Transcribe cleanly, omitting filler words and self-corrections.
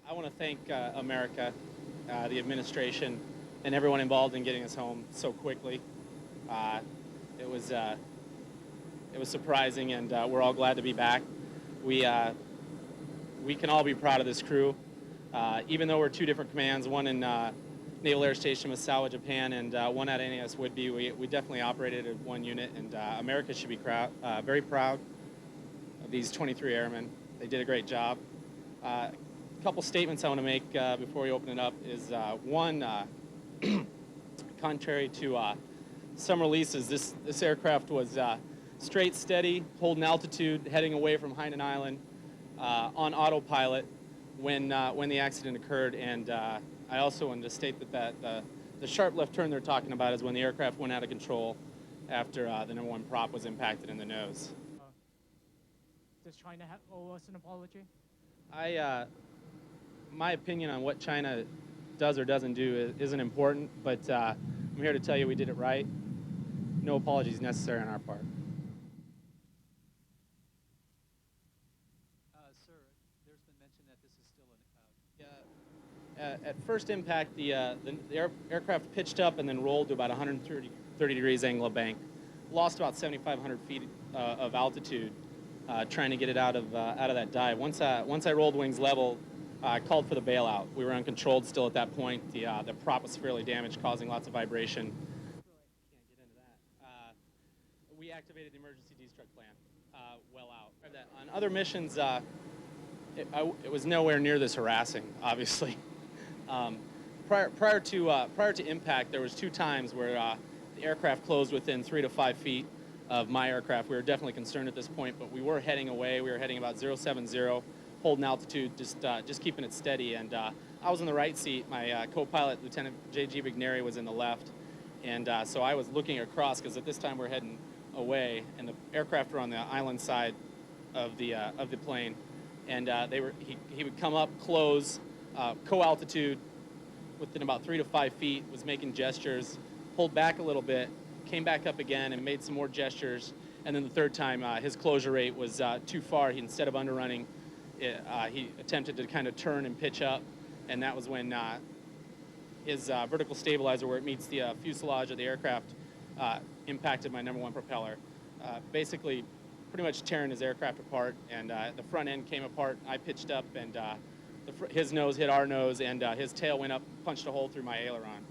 I want to thank America, the administration, and everyone involved in getting us home so quickly. Uh, it was surprising, and we're all glad to be back. We we can all be proud of this crew, even though we're two different commands. One in Naval Air Station, Misawa, Japan, and one at NAS Whidbey. We definitely operated as one unit, and America should be very proud of these 23 airmen. They did a great job. A couple statements I want to make before we open it up is one, contrary to some releases, this aircraft was straight, steady, holding altitude, heading away from Hainan Island on autopilot when the accident occurred. And I also wanted to state that the sharp left turn they're talking about is when the aircraft went out of control after the number one prop was impacted in the nose. Does China owe us an apology? My opinion on what China does or doesn't do isn't important, but I'm here to tell you we did it right. No apologies necessary on our part. Sir, there's been mention that this is still an... At first impact, the aircraft pitched up and then rolled to about 130 degrees angle of bank. Lost about 7,500 feet of altitude trying to get it out of that dive. Once I rolled wings level, I called for the bailout. We were uncontrolled still at that point. The prop was severely damaged, causing lots of vibration. Can't get into that. We activated the emergency destruct plan well out. On other missions, it was nowhere near this harassing, obviously. Prior to impact, there was 2 times where the aircraft closed within 3 to 5 feet of my aircraft. We were definitely concerned at this point, but we were heading away. We were heading about 070, holding altitude, just keeping it steady. And I was in the right seat. My co-pilot, Lieutenant J.G. Bigneri, was in the left. And so I was looking across, because at this time we're heading away, and the aircraft were on the island side of the plane. And he would come up, close, co-altitude within about 3 to 5 feet, was making gestures, pulled back a little bit, came back up again and made some more gestures. And then the third time, his closure rate was too far. Instead of underrunning, he attempted to kind of turn and pitch up, and that was when his vertical stabilizer, where it meets the fuselage of the aircraft, impacted my number 1 propeller, basically pretty much tearing his aircraft apart. And the front end came apart. I pitched up, and his nose hit our nose, and his tail went up, punched a hole through my aileron.